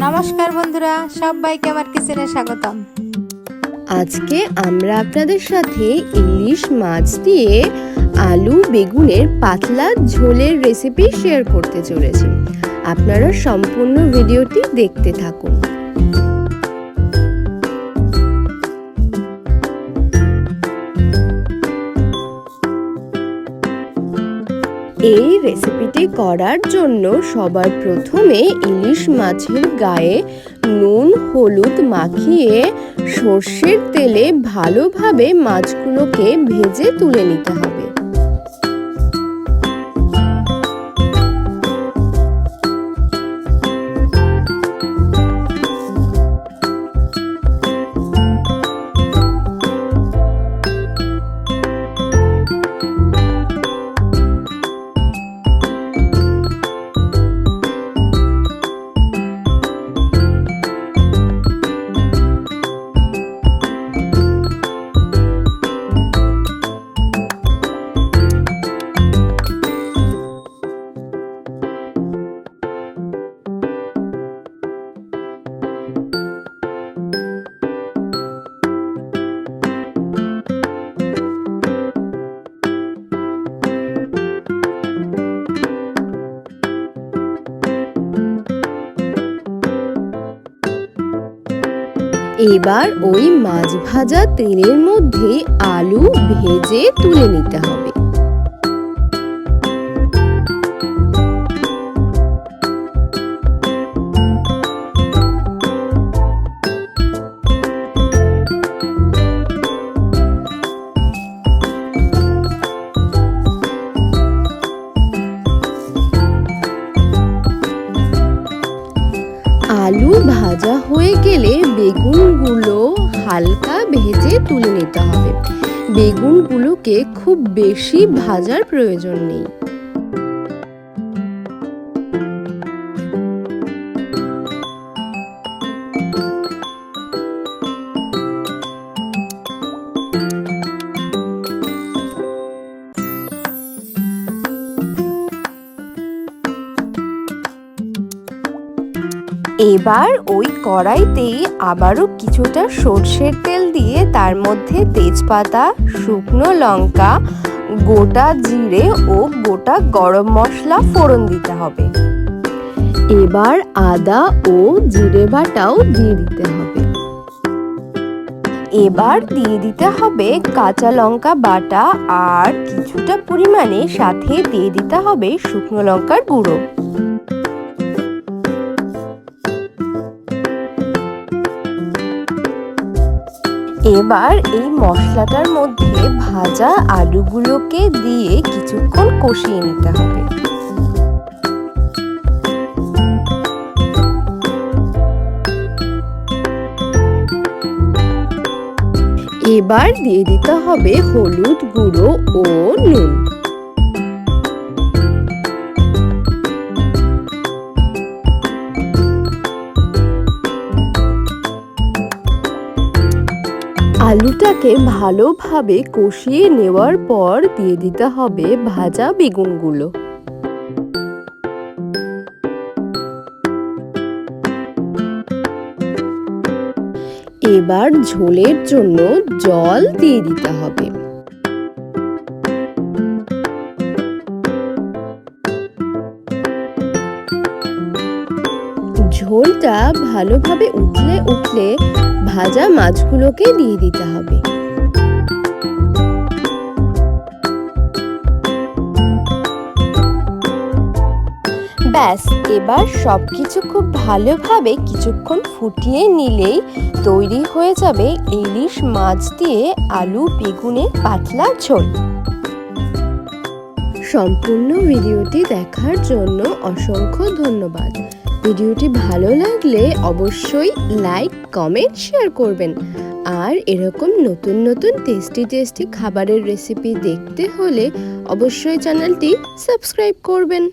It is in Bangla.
নমস্কার বন্ধুরা, সবাইকে আমার কিচেনে স্বাগতম। আজকে আমরা আপনাদের সাথে ইলিশ মাছ দিয়ে আলু বেগুনের পাতলা ঝোলের রেসিপি শেয়ার করতে চলেছি। আপনারা সম্পূর্ণ ভিডিওটি দেখতে থাকুন। এই রেসিপিটি করার জন্য সবার প্রথমে ইলিশ মাছের গায়ে নুন হলুদ মাখিয়ে সর্ষের তেলে ভালোভাবে মাছগুলোকে ভেজে তুলে নিতে হবে। এবার ওই মাছ ভাজা তেলের মধ্যে আলু ভেজে তুলে নিতে হবে। আলু ভাজা হয়ে গেলে বেগুনগুলো হালকা ভেজে তুলে নিতে হবে। বেগুনগুলোকে খুব বেশি ভাজার প্রয়োজন নেই। এবার ওই কড়াইতেই আবারও কিছুটা সর্ষের তেল দিয়ে তার মধ্যে তেজপাতা, শুকনো লঙ্কা, গোটা জিরে ও গোটা গরম মশলা ফোড়ন দিতে হবে। এবার আদা ও জিরে বাটাও দিয়ে দিতে হবে। এবার দিয়ে দিতে হবে কাঁচা লঙ্কা বাটা আর কিছুটা পরিমাণে সাথে দিয়ে দিতে হবে শুকনো লঙ্কার গুঁড়ো। এবার এই মশলাটার মধ্যে ভাজা আলুগুলোকে দিয়ে কিছুক্ষণ কষিয়ে নিতে হবে। এবার দিয়ে দিতে হবে হলুদ গুঁড়ো ও নুন। আলুটাকে ভালোভাবে কষিয়ে নেওয়ার পর দিয়ে দিতে হবে ভাজা বেগুনগুলো। এবার ঝোলের জন্য জল দিয়ে দিতে হবে। ঝোলটা ভালোভাবে উঠলে ভাজা মাছগুলোকে দিয়ে দিতে হবে। ব্যাস, এবার সবকিছু খুব ভালোভাবে কিছুক্ষণ ফুটিয়ে নিলেই তৈরি হয়ে যাবে ইলিশ মাছ দিয়ে আলু বেগুনের পাতলা ঝোল। সম্পূর্ণ ভিডিওটি দেখার জন্য অসংখ্য ধন্যবাদ। ভিডিওটি ভালো লাগলে অবশ্যই লাইক, কমেন্ট, শেয়ার করবেন। আর এরকম নতুন নতুন টেস্টি খাবারের রেসিপি দেখতে হলে অবশ্যই চ্যানেলটি সাবস্ক্রাইব করবেন।